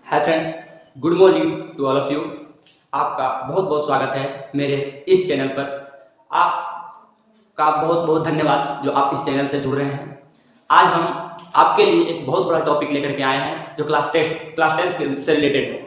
Hi friends, good morning to all of you. आपका बहुत बहुत स्वागत है मेरे इस चैनल पर। आपका बहुत बहुत धन्यवाद जो आप इस चैनल से जुड़ रहे हैं। आज हम आपके लिए एक बहुत बड़ा टॉपिक लेकर के आए हैं जो क्लास टेंथ से रिलेटेड है।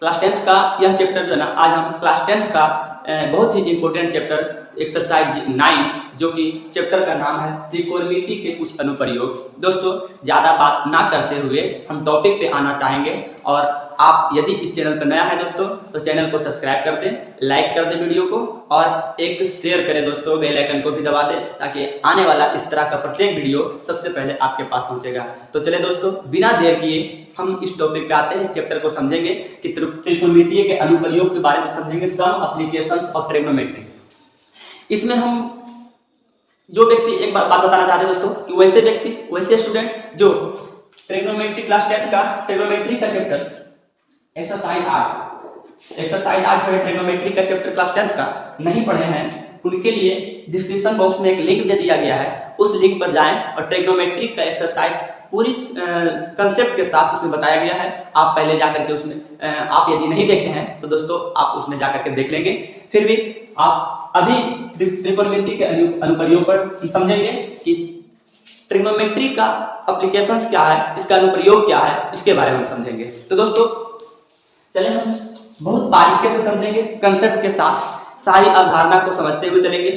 क्लास टेंथ का यह चैप्टर जो है ना, आज हम क्लास टेंथ का बहुत ही इम्पोर्टेंट चैप्टर एक्सरसाइज 9 जो कि चैप्टर का नाम है त्रिकोणमिति के कुछ अनुप्रयोग। दोस्तों, ज़्यादा बात ना करते हुए हम टॉपिक पे आना चाहेंगे। और आप यदि इस चैनल पर नया है दोस्तों तो चैनल को सब्सक्राइब कर दें, लाइक कर दें वीडियो को और एक शेयर करें दोस्तों, बेल आइकन को भी दबा दें ताकि आने वाला इस तरह का प्रत्येक वीडियो सबसे पहले आपके पास पहुंचेगा। तो चले दोस्तों, बिना देर किए हम इस टॉपिक पे आते हैं। इस चैप्टर को समझेंगे कि त्रिकोणमिति के अनुप्रयोग के बारे में समझेंगे, सम, एप्लीकेशंस और ट्रिग्नोमेट्री। इसमें हम जो व्यक्ति, एक बात बताना चाहते हैं दोस्तों कि वैसे स्टूडेंट जो ट्रिग्नोमेट्री क्लास 10 का ट्रिग्नोमेट्री का चैप्टर एक्सरसाइज 8 जो है ट्रिग्नोमेट्री का चैप्टर क्लास 10 का नहीं पढ़े हैं, उनके लिए डिस्क्रिप्शन बॉक्स में एक लिंक दे दिया गया है। उस लिंक पर जाएं और ट्रिग्नोमेट्री का एक्सरसाइज पूरी कंसेप्ट के साथ उसमें बताया गया है। आप पहले जाकर के उसमें आप यदि नहीं देखे हैं तो दोस्तों आप उसमें जाकर के देख लेंगे। फिर भी आप अभी त्रिकोणमिति के अनुप्रयोग पर समझेंगे कि ट्रिग्नोमेट्री का एप्लीकेशंस क्या है, इसका अनुप्रयोग क्या है, इसके बारे में समझेंगे। तो दोस्तों चले हम बहुत बारीकी से समझेंगे, कंसेप्ट के साथ सारी अवधारणा को समझते हुए चलेंगे।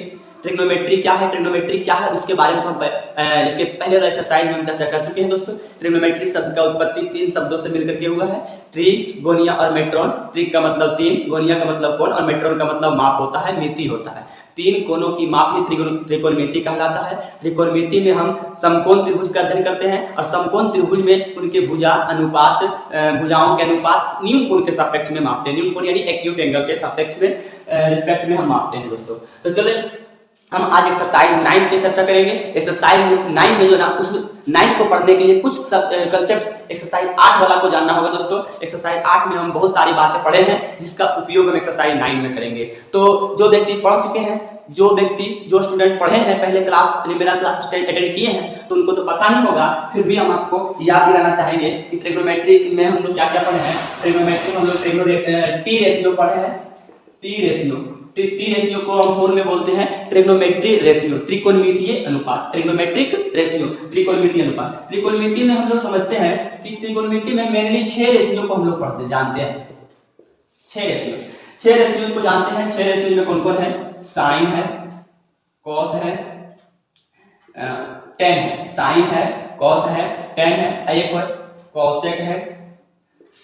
ट्रिग्नोमेट्री क्या है उसके बारे में हम इसके पहले वाला एक्सरसाइज में हम चर्चा कर चुके हैं दोस्तों। ट्रिग्नोमेट्री शब्द का उत्पत्ति 3 शब्दों से मिलकर के हुआ है, ट्री, गोनिया और मेट्रोन। ट्री का मतलब 3, गोनिया का मतलब कोण और मेट्रोन का मतलब माप होता है, मिति होता है। 3 कोणों की माप ही त्रिकोणमिति कहलाता है। त्रिकोणमिति में हम समकोण त्रिभुज का अध्ययन करते हैं और समकोण त्रिभुज में उनके भुजाओं के अनुपात न्यून कोण के सापेक्ष में मापते हैं। न्यून कोण यानी एक्यूट एंगल के सापेक्ष में रिस्पेक्ट में हम मापते हैं दोस्तों। तो चले हम आज एक्सरसाइज 9 की चर्चा करेंगे। एक्सरसाइज 9 में जो ना, उस 9 को पढ़ने के लिए कुछ कंसेप्ट एक्सरसाइज 8 वाला को जानना होगा दोस्तों। एक्सरसाइज 8 में हम बहुत सारी बातें पढ़े हैं जिसका उपयोग हम एक्सरसाइज 9 में करेंगे। तो जो व्यक्ति पढ़ चुके हैं, जो स्टूडेंट पढ़े हैं पहले क्लास, मेरा क्लास अटेंड किए हैं, तो उनको तो पता ही होगा। फिर भी हम आपको याद दिलाना चाहेंगे कि ट्रिग्नोमेट्री में हम लोग क्या क्या पढ़े हैं। ट्रिग्नोमेट्री में हम लोग टी रेशियो पढ़े हैं। टी रेशियो को हम फॉर्म में बोलते हैं ट्रिग्नोमेट्री रेशियो, त्रिकोणमितीय अनुपात। ट्रिग्नोमेट्रिक रेशियो, त्रिकोणमितीय अनुपात। त्रिकोणमिति में हम लोग समझते हैं कि त्रिकोणमिति में मेनली 6 रेशियो को हम लोग जानते हैं। 6 रेशियो को जानते हैं। 6 रेशियो में कौन कौन है? साइन है, कॉस है, टेन है। साइन है, कॉस है, टेन है, एक और कॉसेक है,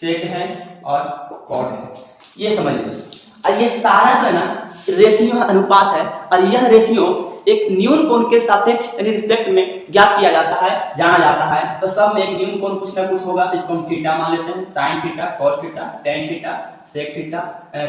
सेक है और कॉट है। ये समझ लीजिए दोस्तों। और ये सारा जो है ना रेशियो अनुपात है और यह रेशियो एक न्यून कोण के सापेक्ष यानी रिस्पेक्ट में ज्ञात किया जाता है, जाना जाता है। तो सब में एक न्यून कोण कुछ ना कुछ होगा, इसको हम थीटा मान लेते हैं। Sine theta, cos theta, tan theta, sec theta,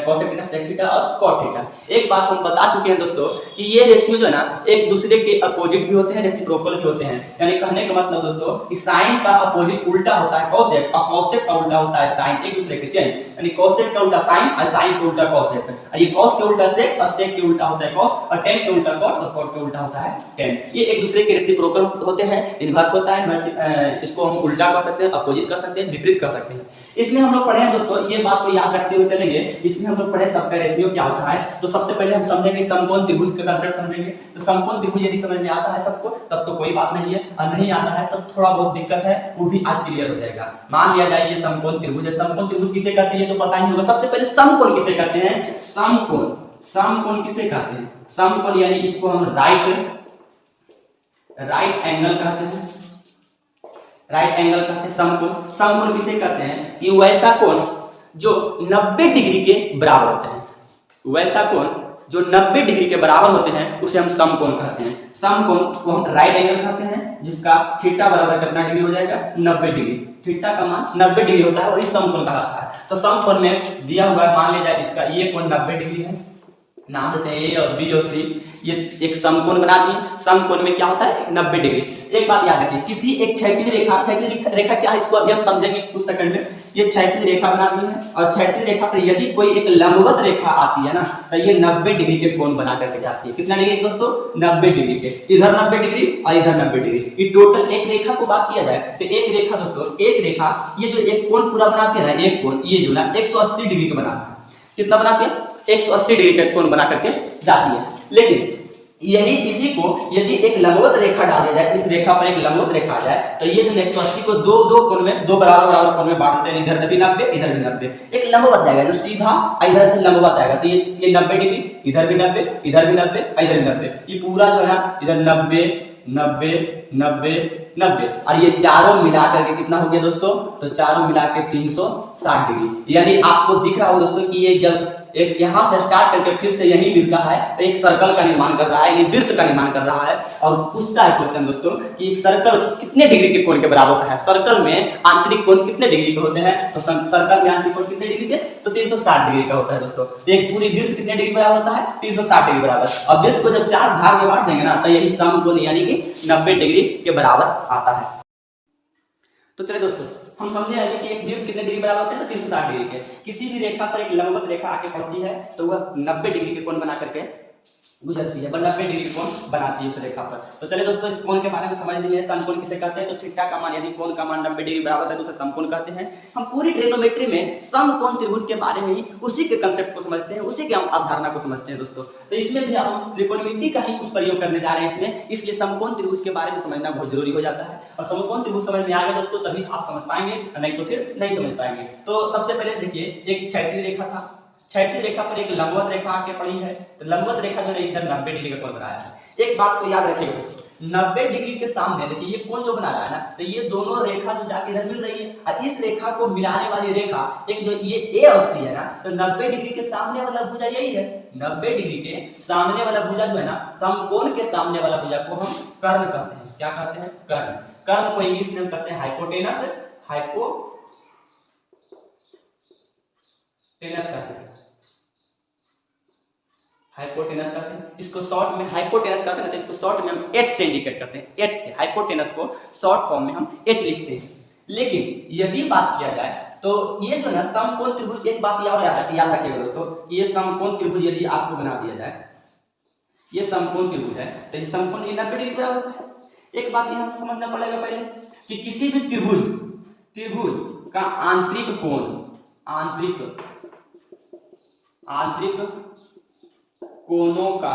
cosec theta, sec theta और कॉट थीटा। एक बात हम बता चुके हैं दोस्तों कि ये रेशियो जो है ना एक दूसरे के अपोजिट भी होते हैं, रेसिप्रोकल भी होते हैं। यानी कहने का मतलब दोस्तों कि साइन का अपोजिट उल्टा होता है कॉसेक और कॉसेक का उल्टा होता है साइन, एक दूसरे के चेंज। यानी कॉसेक का उल्टा साइन और साइन का उल्टा कॉसेक। ये कॉस के उल्टा सेक और सेक के उल्टा होता है कॉस और टेन के उल्टा कॉट और कॉट के उल्टा होता है टेन। ये एक दूसरे के रेसिप्रोकल होते हैं, इनवर्स होता है। इसको हम उल्टा कर सकते हैं, अपोजिट कर सकते हैं, विपरीत कर सकते हैं। इसमें हम लोग पढ़े हैं दोस्तों, ये बात को याद रखते हुए चलेंगे। इसमें हम लोग पढ़े सबका रेशियो क्या होता है। तो सबसे पहले हम समझेंगे समकोण त्रिभुज का कांसेप्ट समझेंगे। तो समकोण त्रिभुज यदि समझ में आता है सबको तब तो कोई बात नहीं है, और नहीं आता है तब थोड़ा बहुत दिक्कत है, वो भी आज क्लियर हो जाएगा। मान लिया जाए ये समकोण त्रिभुज है। समकोण त्रिभुज किसे कहते हैं ये तो पता ही होगा। सबसे पहले समकोण किसे कहते हैं? समकोण किसे कहते हैं? समकोण यानी इसको हम राइट एंगल कहते हैं। राइट एंगल कहते हैं समकोण किसे कहते हैं? कि वैसा कोण जो 90 डिग्री के बराबर होते हैं। वैसा कोण जो 90 डिग्री के बराबर होते हैं उसे हम समकोण कहते हैं। समकोण को हम राइट एंगल कहते हैं, जिसका थीटा बराबर कितना डिग्री हो जाएगा? 90 डिग्री। थीटा का मान 90 डिग्री होता है, वही समकोण कहलाता है। तो समकोण में दिया हुआ है, मान लिया जाए इसका ये कोण 90 डिग्री है, नाम देते हैं ए और बी और सी, ये एक समकोण बना दिए। समकोण में क्या होता है 90 डिग्री। एक बात याद रखिए, किसी एक क्षैतिज रेखा क्या है इसको अभी हम समझेंगे कुछ सेकंड में। ये क्षैतिज रेखा बना दी है और क्षैतिज रेखा पर यदि कोई एक लंबवत रेखा आती है ना तो ये 90 डिग्री के कोण बना करके जाती है। कितना डिग्री दोस्तों 90 डिग्री के, इधर 90 डिग्री और इधर 90 डिग्री। ये टोटल एक रेखा को बात किया जाए तो एक रेखा दोस्तों, एक रेखा ये जो एक कोण पूरा बनाती है ना, एक कोण ये जो ना 180 डिग्री का बनाता है। कितना बनाती है 180 डिग्री का कोण बना करके जाती है। लेकिन यही इसी को यदि एक लंबवत रेखा डाल दिया जाए, इस रेखा पर एक लंबवत रेखा आ जाए तो ये जो 180 को दो कोण में, दो बराबर कोण में बांट देते हैं। इधर भी 90 इधर भी 90। एक लंबवत जाएगा जो सीधा इधर से लंबवत आएगा तो ये 90 डिग्री, इधर भी 90, इधर भी 90, इधर भी 90। ये पूरा जो है ना इधर 90 90 90 90 और ये चारों मिला करके कितना हो गया दोस्तों, तो चारों मिला के 360 डिग्री। यानी आपको दिख रहा हो दोस्तों कि ये जब एक यहाँ से स्टार्ट करके फिर से यही मिलता है तो एक सर्कल का निर्माण कर रहा है, ये वृत्त का निर्माण कर रहा है। और पूछता है क्वेश्चन दोस्तों कि एक सर्कल कितने डिग्री के कोण के बराबर होता है। सर्कल में आंतरिक कोण कितने डिग्री के होते हैं, तो सर्कल में आंतरिक कोण कितने डिग्री के, तो 360 डिग्री का होता है दोस्तों। एक पूरी वृत्त कितने डिग्री बराबर होता है 360 डिग्री बराबर। और वृत्त को जब 4 भाग में बांट देंगे ना तो यही समकोण यानी कि 90 डिग्री के बराबर आता है। तो चलिए दोस्तों हम समझे हैं कि एक वृत्त कितने डिग्री बराबर होते हैं, तो 360 डिग्री के। किसी भी रेखा पर एक लंबवत रेखा आके पड़ती है तो वह 90 डिग्री के कोण बना करके गुजरती है, 90 डिग्री कोण बनाती है उस रेखा पर। तो चलिए दोस्तों इस कोण के बारे में समझ लिए। समकोण किसे कहते हैं, तो थीटा का मान यदि कोण का मान 90 डिग्री बराबर है तो उसे समकोण कहते हैं। हम पूरी ट्रिग्नोमेट्री में समकोण त्रिभुज के बारे में ही उसी के कंसेप्ट को समझते हैं, उसी के हम अवधारणा को समझते हैं दोस्तों। तो इसमें भी हम त्रिकोणमिति का ही कुछ प्रयोग करने जा रहे हैं इसमें, इसलिए समकोण त्रिभुज के बारे में समझना बहुत जरूरी हो जाता है। और समकोण त्रिभुज समझ में आ गया दोस्तों तभी आप समझ पाएंगे, नहीं तो फिर नहीं समझ पाएंगे। तो सबसे पहले देखिए एक क्षैतिज रेखा था, क्षैतिज रेखा पर एक लंबवत रेखा आके पड़ी है तो लंबवत रेखा जो है इधर 90 डिग्री का कोण बनाया है। एक बात को याद रखिएगा दोस्तों, 90 डिग्री के सामने देखिए ये कोण जो बना रहा है ना तो ये दोनों रेखा जो जाके इधर मिल रही है और इस रेखा को मिलाने वाली रेखा एक जो ये ए और सी है ना, तो 90 डिग्री के सामने वाला भुजा यही है। 90 डिग्री के सामने वाला भुजा जो है ना, समकोण के सामने वाला भुजा को हम कर्ण कहते हैं। क्या कहते हैं, कर्ण। कर्ण को इंग्लिश में कहते हैं हाइपोटेनस, हाइपोटेनस कहते हैं, हाइपोटेनस कहते हैं। इसको शॉर्ट में हाइपोटेनस कहते हैं, तो इसको शॉर्ट में हम एच से इंडिकेट करते हैं, एच से। हाइपोटेनस को शॉर्ट फॉर्म में हम एच लिखते हैं। लेकिन यदि बात किया जाए तो ये जो ना समकोण त्रिभुज, एक बात याद रखिएगा दोस्तों, ये समकोण त्रिभुज यदि आपको बना दिया जाए, ये समकोण त्रिभुज है तो ये समकोण 90 डिग्री बराबर होता है। एक बात यहाँ से समझना पड़ेगा पहले कि किसी भी त्रिभुज का आंतरिक कोण, आंतरिक कोणों का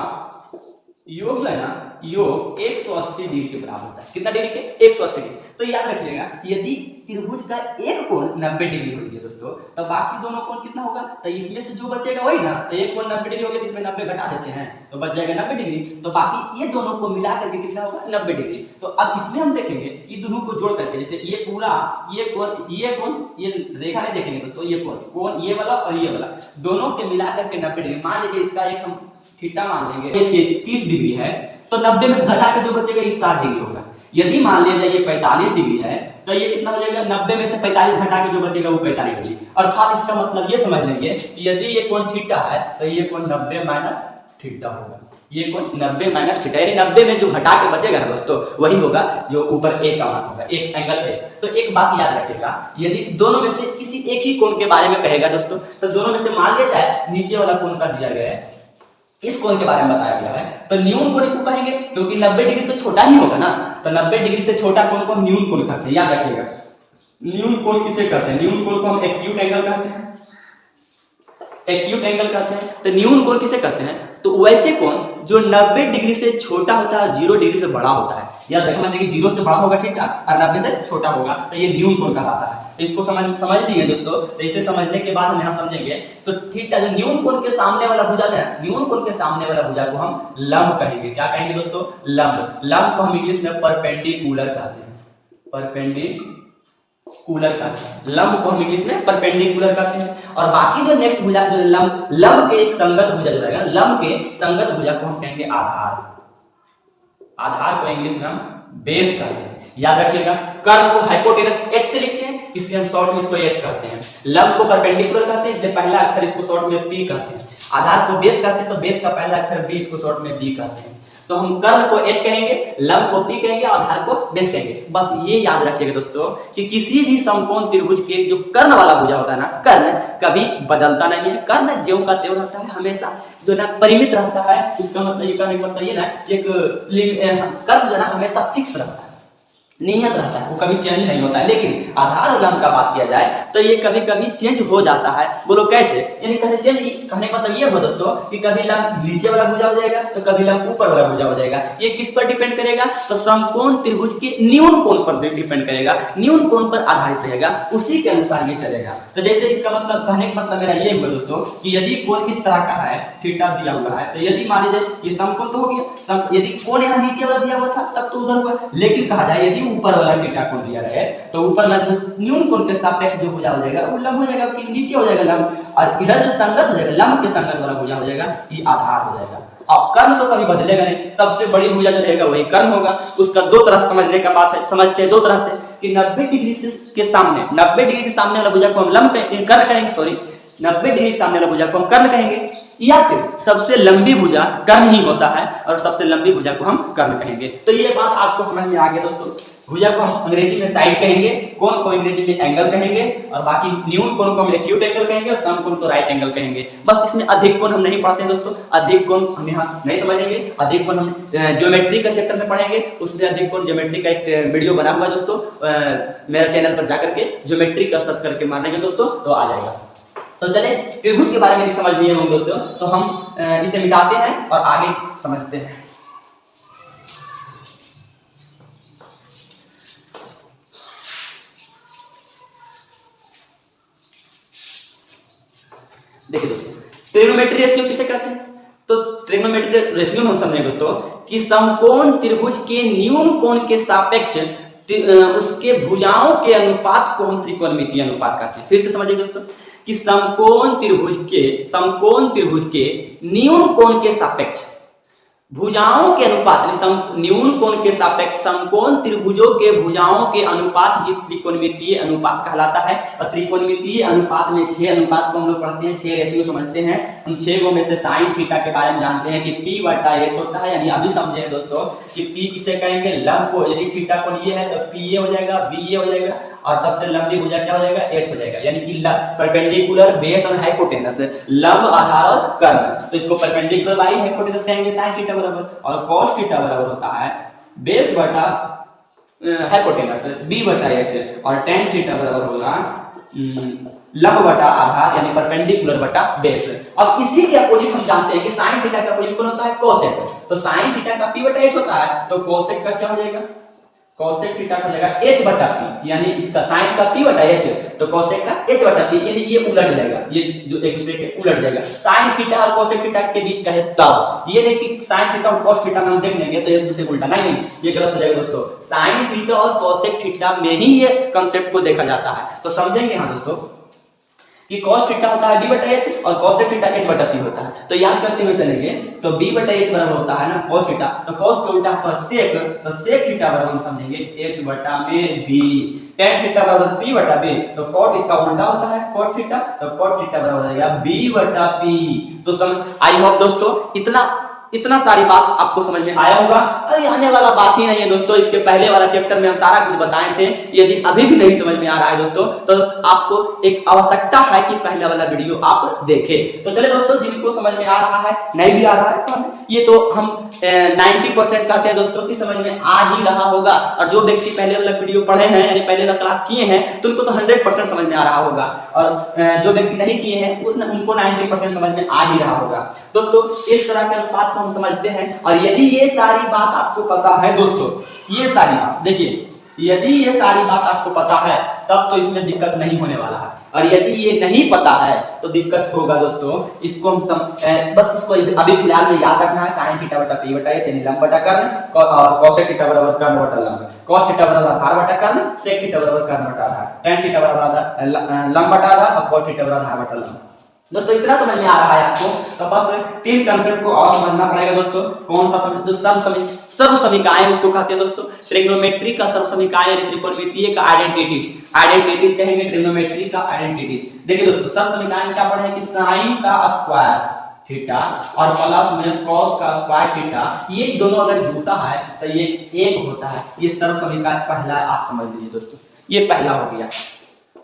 योग जो है ना, योग 180 डिग्री के बराबर होता है। कितना डिग्री के, 180 डिग्री। तो याद रखिएगा यदि त्रिभुज का एक कोण 90 डिग्री हो गया दोस्तों तो बाकी दोनों कोण कितना होगा, तो इसमें से जो बचेगा वही ना, तो एक कोण 90 डिग्री हो गया, इसमें 90 घटा देते हैं तो बच जाएगा 90 डिग्री। तो बाकी ये दोनों को मिला करके कितना होगा 90 डिग्री। तो अब इसमें हम देखेंगे ये दोनों को जोड़ करके, जैसे ये पूरा ये कोण ये रेखा नहीं देखेंगे दोस्तों, ये कोण ये वाला और ये वाला दोनों के मिला करके 90 डिग्री। मान लीजिए इसका एक हम थीटा मान लेंगे, ये 30 डिग्री है तो 90 में से घटा के जो बचेगा ये 60 डिग्री होगा। यदि मान लिया जाए ये 45 डिग्री है तो ये कितना हो जाएगा, 90 में से 45 घटा के जो बचेगा वो 45 डिग्री। अर्थात इसका मतलब ये समझ लेंगे कि यदि ये कोण थीटा है तो ये कोण 90 माइनस थीटा होगा, ये कोण 90 माइनस थीटा, यानी 90 में जो घटा के बचेगा ना दोस्तों वही होगा जो ऊपर ए का मान होगा, एक एंगल ए। तो एक बात याद रखिएगा, यदि दोनों में से किसी एक ही कोण के बारे में कहेगा दोस्तों तो दोनों में से मान लिया जाए नीचे वाला कोण का दिया गया है, इस कोण के बारे में बताया गया है तो न्यून कोण इसको कहेंगे, क्योंकि 90 डिग्री से छोटा ही होगा ना, तो 90 डिग्री से छोटा कोण को हम न्यून कोण कहते हैं। याद रखिएगा न्यून कोण किसे कहते हैं, न्यून कोण को हम एक्यूट एंगल कहते हैं, एक्यूट एंगल कहते हैं। तो न्यून कोण किसे कहते हैं, तो वैसे कोण जो 90 डिग्री से छोटा होता है, 0 डिग्री से बड़ा होता है। याद रखना देखिए 0 से बड़ा होगा थीटा और 90 से छोटा होगा तो ये न्यून कोण कहलाता है। इसको समझ लिए दोस्तों। तो इसे समझने के बाद हम यहाँ समझेंगे तो थीटा जो न्यून कोण के सामने वाला भुजा है, न्यून कोण के सामने वाला भुजा को हम लंब कहेंगे। क्या कहेंगे दोस्तों, लंब। लंब को हम इंग्लिश में परपेंडिकुलर कहते हैं, परपेंडिकुलर कहते हैं। लंब को हम इंग्लिश में परपेंडिकुलर कहते हैं। और बाकी जो नेक्स्ट भुजा जो लंब के एक संगत भुजा जो रहेगा, लंब के संगत भुजा को हम कहेंगे आधार। आधार को इंग्लिश में हम बेस कहते हैं। याद रखिएगा कर्ण को हाइपोटेनस एच से लिखते हैं, इसलिए हम शॉर्ट में इसको एच कहते हैं। लंब को परपेंडिकुलर कहते हैं, इसलिए पहला अक्षर इसको शॉर्ट में पी कहते हैं। आधार को बेस कहते हैं, तो बेस का पहला अक्षर बी, इसको शॉर्ट में बी कहते हैं। तो हम कर्ण को एच कहेंगे, लंब को पी कहेंगे और आधार को बेस कहेंगे। बस ये याद रखिएगा दोस्तों कि किसी भी समकोण त्रिभुज के जो कर्ण वाला भुजा होता है ना, कर्ण कभी बदलता नहीं है। कर्ण ज्यों का त्यों रहता है, हमेशा जो ना परिमित रहता है। इसका मतलब ये कहने का मतलब ये ना, एक कर्ण जो ना हमेशा फिक्स रहता है, नियत रहता है, वो कभी चेंज नहीं होता है। लेकिन आधार और लंब का बात किया जाए तो ये कभी कभी चेंज हो जाता है। बोलो कैसे? यानी कहने का मतलब ये हो दोस्तों कि कभी लंब नीचे वाला भुजा हो जाएगा तो कभी लंब ऊपर वाला भुजा हो जाएगा। ये किस पर डिपेंड करेगा? तो समकोण त्रिभुज के न्यून कोण पर डिपेंड करेगा, न्यून कोण पर आधारित रहेगा, उसी के अनुसार ये चलेगा। तो जैसे इसका मतलब, कहने का मतलब मेरा ये हुआ दोस्तों कि यदि कोण इस तरह का है, थीटा दिया हुआ है, तो यदि मान लीजिए ये समकोण तो हो गया, यदि कोण यहाँ नीचे वाला दिया हुआ था तब तो उधर हुआ। लेकिन कहा जाए यदि ऊपर वाला थीटा कोण दिया रहे तो ऊपर वाला न्यून कोण के सापेक्ष जो भुजा हो जाएगा वो लंब हो जाएगा, कि नीचे हो जाएगा लंब, और इधर जो संगत हो जाएगा लंब के संगत वाला भुजा हो जाएगा, ये आधार हो जाएगा। अब कर्ण तो कभी बदलेगा नहीं, सबसे बड़ी भुजा जो रहेगा वही कर्ण होगा। उसका दो तरह से समझने का बात है, समझते हैं दो तरह से कि 90 डिग्री के सामने, 90 डिग्री के सामने वाला भुजा को हम लंब कर्ण कहेंगे, सॉरी 90 डिग्री के सामने वाला भुजा को हम कर्ण कहेंगे, या फिर सबसे लंबी भुजा कर्ण ही होता है और सबसे लंबी भुजा को हम कर्ण कहेंगे। तो ये बात आपको समझ में आ गया दोस्तों। भुजा को हम अंग्रेजी में साइड कहेंगे, कोण को अंग्रेजी में एंगल कहेंगे, और बाकी न्यून कोण को हम एक्यूट एंगल कहेंगे और सम कोण को राइट एंगल कहेंगे। बस इसमें अधिक कोण हम नहीं पढ़ते हैं दोस्तों, अधिक कोण हम यहाँ नहीं समझेंगे। अधिक कोण हम ज्योमेट्री का चैप्टर में पढ़ेंगे, उसमें अधिक कोण ज्योमेट्री का एक वीडियो बना हुआ है दोस्तों, मेरे चैनल पर जाकर के ज्योमेट्री का सर्च करके मारेंगे दोस्तों तो आ जाएगा। तो चले त्रिभुज के बारे में समझ लिए होंगे दोस्तों, तो हम इसे मिटाते हैं और आगे समझते हैं। देखिए दोस्तों, ट्रिग्नोमेट्री रेशियो किसे कहते हैं? तो ट्रिग्नोमेट्री रेशियो हम समझेंगे दोस्तों कि समकोण त्रिभुज के न्यून कोण के सापेक्ष उसके भुजाओं के अनुपात को हम त्रिकोणमितीय अनुपात कहते हैं। फिर से समझिए दोस्तों कि समकोण त्रिभुज के न्यून कोण के सापेक्ष भुजाओं के अनुपात, न्यून कोण के सापेक्ष समकोण त्रिभुजों के भुजाओं के अनुपात ही त्रिकोणमितीय अनुपात कहलाता है। और त्रिकोणमितीय अनुपात में 6 अनुपात को हम लोग पढ़ते हैं, 6 रेशियो समझते हैं हम। 6 में से साइन थीटा के बारे में जानते हैं कि P बटा H होता है, यानी अभी समझे दोस्तों कि P किसे कहेंगे? लंब को। यदि थीटा कोण ये है तो P ये हो जाएगा, B ये हो जाएगा, और सबसे लंबी भुजा क्या हो जाएगा? H हो जाएगा, यानी कि परपेंडिकुलर बेस और हाइपोटेनस, लंब आधार और कर्ण। तो इसको परपेंडिकुलर बाई हाइपोटेनस कहेंगे साइन थीटा बराबर, और cos थीटा बराबर होता है बेस बटा हाइपोटेनस b बटा h, और tan थीटा बराबर होगा लंब बटा आधार यानी परपेंडिकुलर बटा बेस। अब इसी के अपोजिट हम जानते हैं कि sin थीटा का अपोजिट कौन होता है? cosec। तो sin थीटा का p बटा h होता है, तो cosec का क्या हो जाएगा? cosec थीटा हो जाएगा h बटा p, यानी इसका sin का p बटा h, तो cosec का h बटा p, यानी ये उलट जाएगा, ये जो एक दूसरे के उलट जाएगा। sin थीटा और cosec थीटा के बीच का है तब, ये नहीं कि sin थीटा और cos थीटा में हम देख लेंगे तो एक दूसरे को उल्टा, नहीं, ये गलत हो जाएगा दोस्तों। sin थीटा और cosec थीटा में ही ये कंसेप्ट को देखा जाता है। तो समझेंगे यहाँ दोस्तों कि cos थीटा होता है b बटा h और cosec थीटा h बटा p होता है। तो याद करते हुए चलेंगे, तो b बटा h बराबर होता है ना cos थीटा, तो cos के उल्टा होता है sec, तो sec थीटा बराबर हम समझेंगे h बटा में v। tan थीटा बराबर p बटा b, तो cot इसका उल्टा होता है cot थीटा, तो cot थीटा बराबर हो जाएगा b बटा p। तो समझ आई होप दोस्तों इतना सारी बात आपको समझ में आया होगा। अरे आने वाला बात ही नहीं है दोस्तों, इसके पहले वाला चैप्टर में हम सारा कुछ बताए थे। यदि अभी भी नहीं समझ में आ रहा है दोस्तों तो आपको एक आवश्यकता है कि पहले वाला वीडियो आप देखें। तो चले दोस्तों, जिनको समझ में आ रहा है, नहीं भी आ रहा है तो ये तो हम 90% कहते हैं दोस्तों कि समझ में आ ही रहा होगा। और जो व्यक्ति पहले वाला वीडियो पढ़े हैं यानी पहले वाला क्लास किए हैं तो उनको तो 100% समझ में आ रहा होगा, और जो व्यक्ति नहीं किए हैं उनको 90% समझ में आ ही रहा होगा। दोस्तों इस तरह के अनुपात हम समझते हैं। और यदि ये सारी बात आपको पता है दोस्तों, ये सारी बात देखिए, यदि ये सारी बात आपको पता है तब तो इसमें दिक्कत नहीं होने वाला है, और यदि ये नहीं पता है तो दिक्कत होगा दोस्तों। इसको हम बस इसको अभी फिलहाल में याद रखना है, sin थीटा बटा p बटा h यानी लंब बटा कर्ण, और cosec थीटा बराबर कर्ण बटा लंब, cos थीटा बराबर आधार बटा कर्ण, sec थीटा बराबर कर्ण बटा आधार, tan थीटा बराबर लंब बटा आधार, और cot थीटा बराबर आधार बटा लंब। दोस्तों इतना समझ में आ रहा है आपको, तो बस 3 कंसेप्ट को और समझना पड़ेगा दोस्तों। कौन सा जो सर्व समीकरण उसको कहते हैं दोस्तों ट्रिग्नोमेट्री का सर्व समीकरण यानी त्रिकोणमितीय का आइडेंटिटीज कहेंगे ट्रिग्नोमेट्री का आइडेंटिटीज। देखिए दोस्तों सर्व समीकरण क्या पढ़े हैं कि sin का स्क्वायर थीटा और प्लस में कॉस का स्क्वायर थीटा, ये दोनों अगर जुड़ता है तो ये एक होता है। ये सर्व समीकरण पहला आप समझ लीजिए दोस्तों, ये पहला हो गया।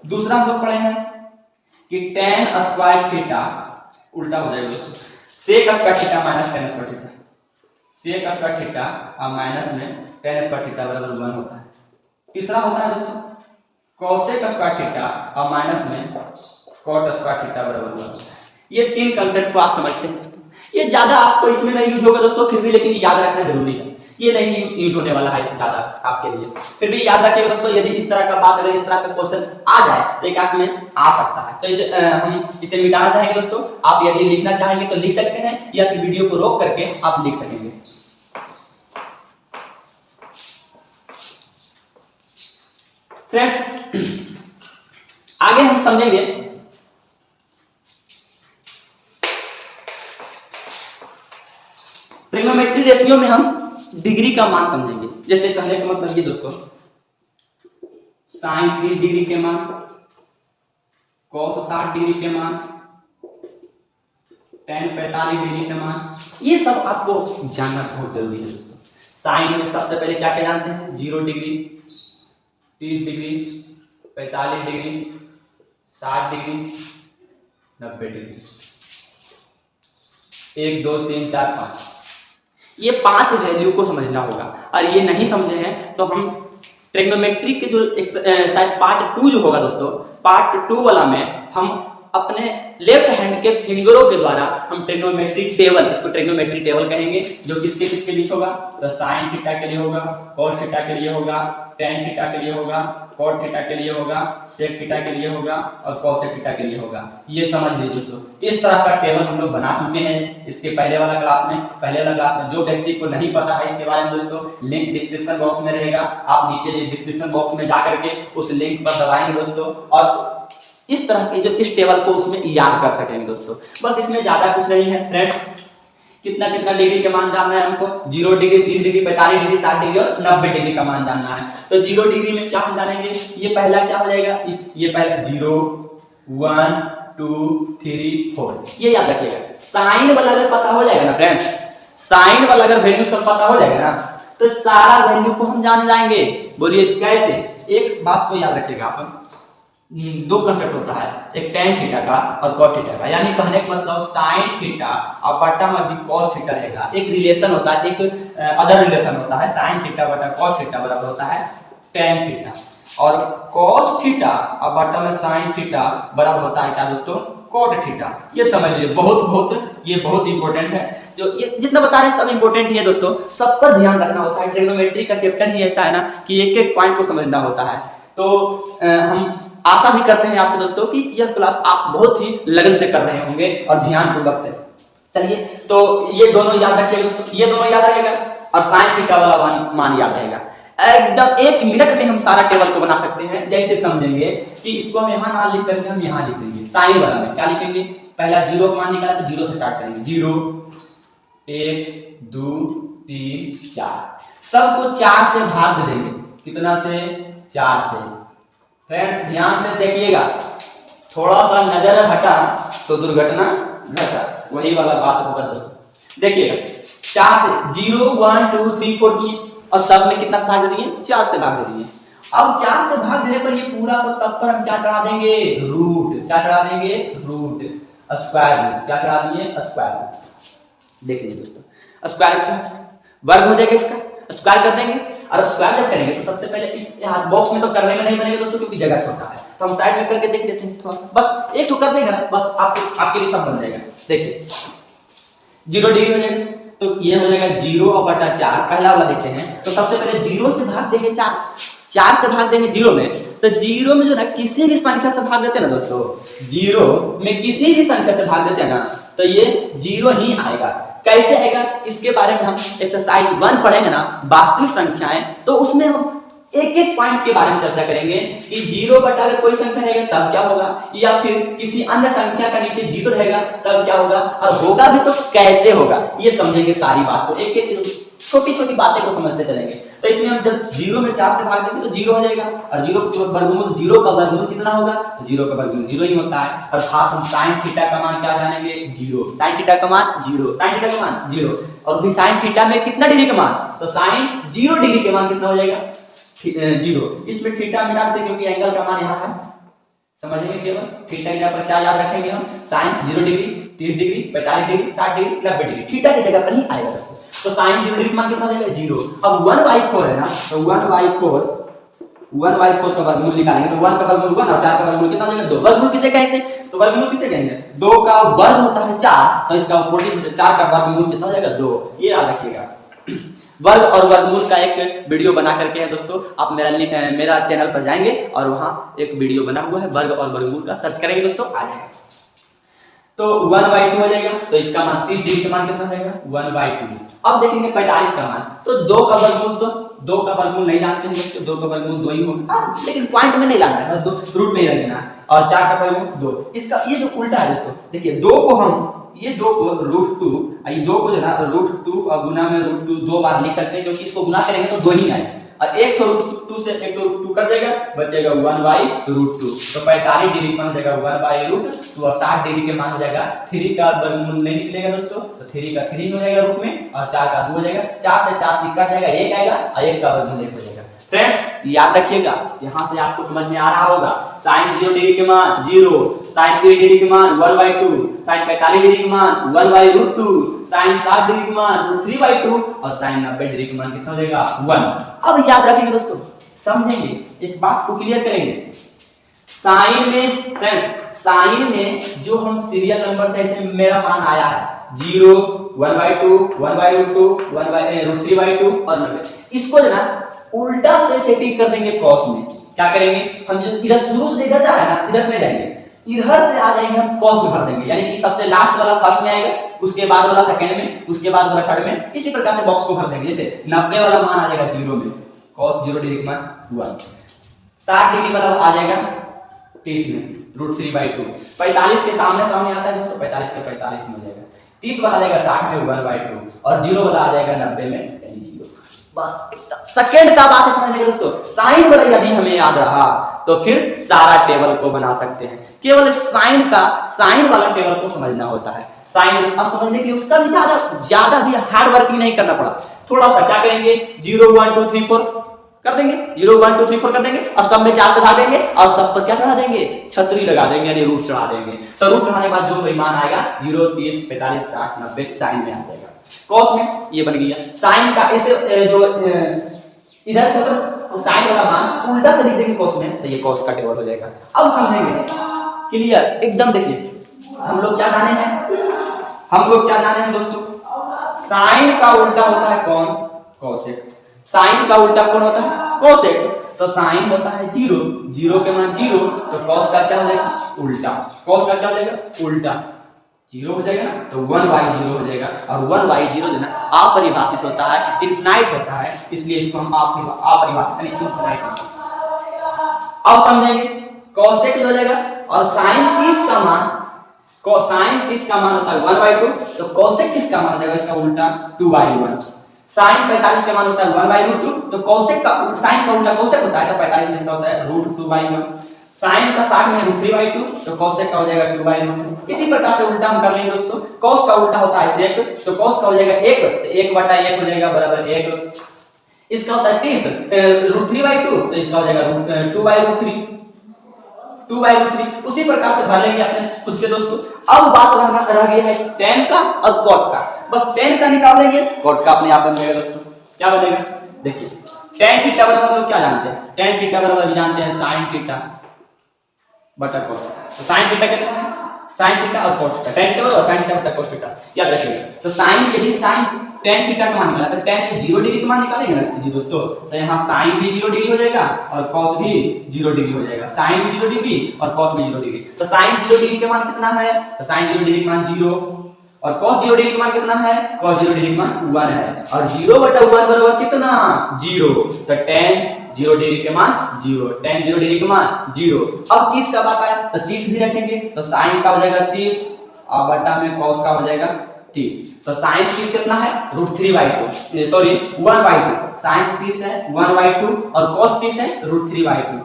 दूसरा हम लोग पढ़े हैं कि tan स्क्वायर थीटा उल्टा हो जाएगा दोस्तों, sec square theta minus tan square theta, sec square theta और माइनस में tan स्क्वायर थीटा बराबर 1 होता है। तीसरा होता है दोस्तों cosec स्क्वायर थीटा और माइनस में cot स्क्वायर थीटा बराबर 1 होता है। ये तीन कंसेप्ट को आप समझते हैं दोस्तों। ये ज्यादा आपको इसमें नहीं यूज होगा दोस्तों, फिर भी लेकिन याद रखना जरूरी है, ये नहीं यूज होने वाला है ज्यादा आपके लिए, फिर भी याद रखिएगा दोस्तों। यदि इस तरह का बात, अगर इस तरह का क्वेश्चन आ जाए तो एग्जाम में आ सकता है, तो इसे हम इसे मिटाना चाहेंगे दोस्तों। आप यदि लिखना चाहेंगे तो लिख सकते हैं, या फिर वीडियो को रोक करके आप लिख सकेंगे। फ्रेंड्स आगे हम समझेंगे ट्रिग्नोमेट्री रेशियो में हम डिग्री का मान समझेंगे। जैसे कहने का मतलब ये दोस्तों, साइन 30 डिग्री के मान, कॉस 60 डिग्री के मान, tan 45 डिग्री के मान, ये सब आपको जानना बहुत जरूरी है दोस्तों। साइन में सबसे पहले क्या क्या जानते हैं? 0 degree, 30 degree, 45 degree, 60 degree, 90 degree, 1 2 3 4 5, ये 5 वैल्यू को समझना होगा। और ये नहीं समझे हैं तो हम ट्रिग्नोमेट्री के जो शायद पार्ट 2 जो होगा दोस्तों, पार्ट 2 वाला में हम अपने लेफ्ट हैंड के फिंगरों के द्वारा हम ट्रिग्नोमेट्री टेबल, इसको ट्रिग्नोमेट्री टेबल कहेंगे, जो किसके किसके बीच होगा? तो साइन थीटा के लिए होगा, कॉस थीटा के लिए होगा, tan थीटा के लिए होगा, कॉट थीटा के लिए होगा, सेक थीटा के लिए होगा और कॉसेक थीटा के लिए होगा। ये समझ लीजिए दोस्तों, इस तरह का टेबल हम लोग बना चुके हैं इसके पहले वाला क्लास में। पहले वाला क्लास में जो व्यक्ति को नहीं पता है इसके बारे में दोस्तों, लिंक डिस्क्रिप्शन बॉक्स में रहेगा, आप नीचे डिस्क्रिप्शन बॉक्स में जाकर के उस लिंक पर दबाएंगे दोस्तों, और इस तरह के जो इस टेबल को उसमें याद कर सकेंगे दोस्तों। बस इसमें ज्यादा कुछ नहीं है फ्रेंड्स। कितना कितना डिग्री के मान जानना है हमको? 0 डिग्री, 30 डिग्री, 45 डिग्री, 60 डिग्री और 90 डिग्री का मान जानना है। तो 0 डिग्री में क्या हम जानेंगे? ये पहला क्या हो जाएगा? ये पहला 0 1 2 3 4, ये याद रखिएगा। साइन वाला अगर पता हो जाएगा ना फ्रेंड्स, साइन वाला अगर वैल्यू सब पता हो जाएगा ना, तो सारा वैल्यू को हम जान जाएंगे। बोलिए कैसे? एक बात को याद रखिएगा आप, 2 कंसेप्ट होता है, एक tan थीटा का और cot थीटा का। यानी कहने का मतलब साइन थीटा और बटा में cos थीटा रहेगा। एक रिलेशन होता है, एक अदर रिलेशन होता है, साइन थीटा बटा cos थीटा बराबर होता है tan थीटा, और cos थीटा और बटा में साइन थीटा बराबर होता है क्या दोस्तों? cot theta. ये समझ लीजिए, ये बहुत इंपॉर्टेंट है। जो ये जितना बता रहे हैं सब इंपॉर्टेंट ही है दोस्तों, सब पर ध्यान रखना होता है। ट्रिग्नोमेट्री का चैप्टर ही ऐसा है ना कि एक एक पॉइंट को समझना होता है। तो हम आशा भी करते हैं आपसे दोस्तों कि यह क्लास आप बहुत ही लगन से कर रहे होंगे और ध्यान पूर्वक से। चलिए, तो ये दोनों याद रखिएगा दोस्तों, ये दोनों याद रहेगा और साइन थीटा वाला मान याद रहेगा। एकदम 1 मिनट में हम सारा टेबल को बना सकते हैं। जैसे समझेंगे कि इसको हम यहाँ ना लिख करके हम यहाँ लिख देंगे। साइन वाला में क्या लिखेंगे? पहला 0 का मान निकाला तो 0 से स्टार्ट करेंगे। 0 1 2 3 4, सबको 4 से भाग दे देंगे। कितना से? 4 से। फ्रेंड्स ध्यान से देखिएगा, थोड़ा सा नजर हटा तो दुर्घटना घटा, वही वाला बात होगा दोस्तों। देखिएगा 4 से 0 1 2 3 4 किए और सब में कितना से भाग दे दिए? 4 से भाग दे दिए। अब 4 से भाग देने पर ये पूरा पर सब पर हम क्या चढ़ा देंगे? रूट। क्या चढ़ा देंगे? Root, square root. क्या चढ़ा दिए? Square root. देख लीजिए दोस्तों, स्क्वायर रूट वर्ग हो जाएगा, इसका स्क्वायर कर देंगे। और स्क्वायर जब करेंगे तो सबसे पहले इस बॉक्स में तो करने में नहीं बनेगा दोस्तों, क्योंकि जगह छोटा है, तो हम साइड में करके देख लेते हैं थोड़ा सा। बस एक तो कर देगा ना, बस आपके लिए सब बन जाएगा। देखिए 0 डिग्री हो जाएगा, तो ये हो जाएगा 0 और बटा 4। पहला वाला देखते हैं, तो सबसे पहले 0 से भाग देंगे 4 से भाग देंगे 0 में, तो 0 में जो ना किसी भी संख्या से भाग देते हैं ना दोस्तों, 0 में किसी भी संख्या से भाग देते हैं ना, तो ये 0 ही आएगा। कैसे आएगा? इसके बारे में हम एक्सरसाइज 1 पढ़ेंगे ना, वास्तविक संख्याएं, तो उसमें हम एक एक पॉइंट के बारे में चर्चा करेंगे कि 0 बटा अगर कोई संख्या रहेगा तब क्या होगा, या फिर किसी अन्य संख्या का नीचे 0 रहेगा तब क्या होगा, और होगा भी तो कैसे होगा, ये समझेंगे सारी बात को। एक एक छोटी छोटी बातें को समझते चलेंगे। तो इसमें हम जब 0 में 4 से भाग देंगे तो 0 हो जाएगा, और 0 का वर्गमूल, 0 का वर्गमूल कितना होगा, तो 0 का वर्गमूल 0 ही होता है। अर्थात हम sin थीटा का मान क्या जानेंगे, 0, sin थीटा का मान 0, sin थीटा का मान 0। और फिर sin थीटा में कितना डिग्री का मान, तो sin 0 डिग्री के मान कितना हो जाएगा, 0। इसमें थीटा मिटा देते क्योंकि एंगल का मान यहाँ है, समझेंगे केवल थीटा की जगह पर क्या याद रखेंगे हम, sin 0 degree, 30 degree, 45 degree, 60 degree, 90 degree, theta की जगह पर ही आएगा। तो sin 0 डिग्री मान कितना हो जाएगा, 0। अब 1/4 है ना, तो 1/4 का वर्गमूल निकालेंगे तो 1 का वर्गमूल 1 और 4 का वर्गमूल कितना हो जाएगा, 2। वर्गमूल किसे कहते हैं, तो वर्गमूल किसे कहेंगे, 2 का वर्ग होता है 4, तो इसका 4 का वर्गमूल कितना हो जाएगा, 2। ये याद रखिएगा। वर्ग और वर्गमूल का एक वीडियो बना करके है दोस्तों, आप मेरा चैनल पर जाएंगे और वहां एक वीडियो बना हुआ है वर्ग और वर्गमूल का, सर्च करेंगे दोस्तों आ जाएगा। तो 1/2 हो जाएगा, तो इसका मान 30 डिग्री का मान कितना हो जाएगा, 1/2। अब देखेंगे 45 का मान, तो 2 का वर्गमूल, तो 2 का वर्गमूल नहीं जानते हैं दोस्तों, 2 का वर्गमूल 2 ही होगा, लेकिन पॉइंट में नहीं लाना है, बस रूट में ही रखना है। और 4 का वर्गमूल 2। इसका ये जो उल्टा है दोस्तों, देखिए 2 को हम, ये 2 को √2, ये 2 को जो ना √2 और गुना में √2 2 बार लिख सकते हैं, क्योंकि इसको गुना करेंगे तो 2 ही आएगा, और एक तो √2 से एक तो √2 कट जाएगा, बचेगा 1/√2। तो 45 डिग्री का मान हो जाएगा 1/√2, और 60 डिग्री के मान हो जाएगा, 3 का वर्गमूल नहीं निकलेगा दोस्तों, तो 3 का 3 हो जाएगा रूट में, और 4 का 2 हो जाएगा, 4 से 4 कट जाएगा, 1 आएगा, और 1 का वर्गमूल 1 हो जाएगा। फ्रेंड्स याद रखिएगा, यहाँ से आपको समझ में आ रहा होगा, sin 0 डिग्री के मान 0, sin 3 डिग्री के मान 1/2, sin 45 डिग्री के मान 1/√2, sin 60 डिग्री के मान √3/2, और sin 90 डिग्री के मान कितना हो जाएगा, 1। अब याद रखेंगे दोस्तों, समझेंगे, एक बात को क्लियर करेंगे। साइन में फ्रेंड्स, साइन में जो हम सीरियल नंबर से ऐसे मेरा मान आया है 0, 1/2, 1/√2, 1/√3/2 और 90, इसको जो ना उल्टा से सेटिंग कर देंगे कॉस में। क्या करेंगे हम, जो इधर शुरू से इधर जा रहा है ना, इधर से जाएंगे, इधर से आ जाएंगे हम कॉस में भर देंगे, यानी कि सबसे लास्ट वाला फर्स्ट में आएगा, उसके बाद वाला सेकंड में, उसके बाद वाला थर्ड में, इसी प्रकार से बॉक्स को भर देंगे। जैसे 90 वाला मान आ जाएगा 0 में, cos 0 डिग्री का मान 1, 60 डिग्री वाला आ जाएगा 30 में, √3/2, 45 के सामने आता है दोस्तों, 45 के 45 में हो जाएगा, 30 वाला आ जाएगा 60 में 1/2, और 0 वाला आ जाएगा 90 में, यानी 0। बस सेकंड का बात है समझने दोस्तों। साइन वाला यदि हमें याद रहा तो फिर सारा टेबल को बना सकते हैं, केवल साइन वाला टेबल को समझना होता है। साइन अब समझने के लिए उसका भी ज्यादा भी हार्ड वर्क भी नहीं करना पड़ा, थोड़ा सा क्या करेंगे 0 1 2 3 4 कर देंगे, 0 1 2 3 4 कर देंगे, और सब में 4 से भाग देंगे, और सब पर क्या चढ़ा देंगे, छतरी लगा देंगे, यानी रूट चढ़ा देंगे। तो रूट चढ़ाने के बाद जो मान आएगा 0 30 45 60 90 साइन में आ जाएगा। कॉस में ये बन गया साइन का, ऐसे जो इधर से साइन वाला मान उल्टा से लिख देंगे कॉस में, तो ये कॉस का टेबल हो जाएगा। अब समझेंगे क्लियर एकदम। देखिए हम लोग क्या जाने हैं दोस्तों, साइन का उल्टा होता है कौन, कोसेक। साइन का उल्टा कौन होता है, कोसेक। तो साइन होता है 0, 0 के मान 0, तो कॉस का क्या हो जाएगा, उल्टा। कॉस का क्या हो जाएगा, उल्टा 0 हो जाएगा ना, तो 1/0 हो जाएगा, और 1/0 जो ना अपरिभाषित होता है, इनफिनाइट होता है, इसलिए इसको हम अपरिभाषित इनफिनाइट। अब समझेंगे कोसेक हो जाएगा, और साइन 30 का मान, साइन 30 का मान होता है 1/2, तो कोसेक 30 का मान हो जाएगा इसका उल्टा 2/1। साइन 45 का मान होता है 1/√2, तो कोसेक का साइन का उल्टा कोसेक होता है, तो 45 में इसका होता है √2/1। साइन का 60 में √3/2, तो कोसेक का हो जाएगा 2/√2। इसी प्रकार से उल्टा हम कर लेंगे दोस्तों। cos का उल्टा होता है sec, तो cos का हो जाएगा 1, तो 1/1 हो जाएगा बराबर 1। इसका होता है 30 √3/2, तो इसका हो जाएगा 2/√3। उसी प्रकार से भर लेंगे अपने खुद से दोस्तों। अब बात रह गया है tan का और cot का। बस tan का निकाल लेंगे, cot का अपने आप बन जाएगा दोस्तों। क्या बनेगा, देखिए tan थीटा बराबर हम लोग क्या जानते हैं, tan थीटा बराबर जानते हैं sin थीटा बटा cos। तो sin थीटा कितना है, sin थीटा और cos थीटा, tan थीटा और sin थीटा बटा cos थीटा याद रखिएगा। तो sin यदि sin tan थीटा का मान निकाला, तो tan के 0 डिग्री का मान निकालेंगे ना जी दोस्तों, तो यहाँ sin भी 0 डिग्री हो जाएगा और cos भी 0 डिग्री हो जाएगा। sin भी 0 डिग्री और cos भी 0 डिग्री। तो sin 0 डिग्री का मान कितना है, तो sin 0 डिग्री का मान 0, और cos 0 डिग्री का मान कितना है, cos 0 डिग्री का मान 1 है, और 0/1 बराबर कितना 0। तो tan 0 डिग्री के मान 0, tan 0 डिग्री के मान 0। अब 30 का बात आया, तो 30 भी रखेंगे, तो sin का हो जाएगा 30 और बटा में cos का हो जाएगा 30। तो साइन 30 कितना है √3/2, सॉरी 1/2। साइन 30 है 1/2 और cos 30 है √3/2।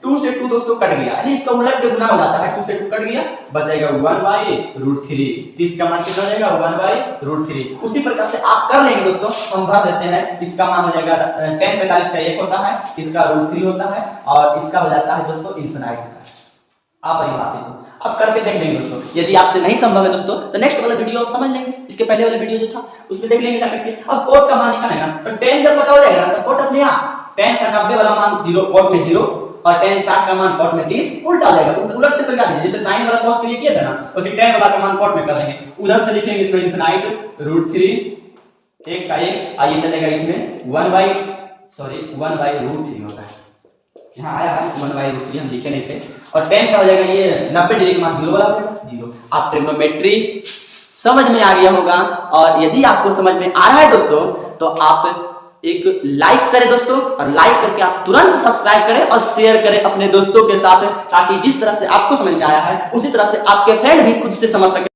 2 से 2 दोस्तों कट गया, यानी इसका उलट गुना हो जाता है। 2 से 2 कट गया, बचेगा 1/√3। 30 का मान कितना हो जाएगा 1/√3। उसी प्रकार से आप कर लेंगे दोस्तों, हम भर देते हैं। इसका मान हो जाएगा tan 45 का 1 होता है, इसका √3 होता है और इसका हो जाता है दोस्तों इनफिनाइट होता है, अपरिभाषित। अब करके देख लेंगे दोस्तों। यदि आपसे नहीं संभव है दोस्तों तो नेक्स्ट वाला वीडियो आप समझ लेंगे, इसके पहले वाला वीडियो जो था उसमें देख लेंगे जाकर के। अब कोट का मान निकालना है तो tan जब पता हो जाएगा तो कोट अपने आप tan का 90 वाला मान 0 कोट में 0 और tan 60 का मान कोट में 30 उल्टा हो जाएगा। उलट से समझा दीजिए, जैसे sin वाला cos के लिए किया था ना, उसी tan वाला का मान कोट में कर देंगे। उधर से लिखेंगे इसमें इनफिनाइट √3 1 का 1 आइए चलेगा इसमें 1/√3 होता है, यहाँ आया है 1/√3 हम लिखे नहीं थे। और tan का हो जाएगा ये 90 डिग्री का मान 0 वाला हो जाएगा 0। आप ट्रिग्नोमेट्री समझ में आ गया होगा। और यदि आपको समझ में आ रहा है दोस्तों तो आप एक लाइक करें दोस्तों, और लाइक करके आप तुरंत सब्सक्राइब करें और शेयर करें अपने दोस्तों के साथ, ताकि जिस तरह से आपको समझ में आया है उसी तरह से आपके फ्रेंड भी खुद से समझ सके।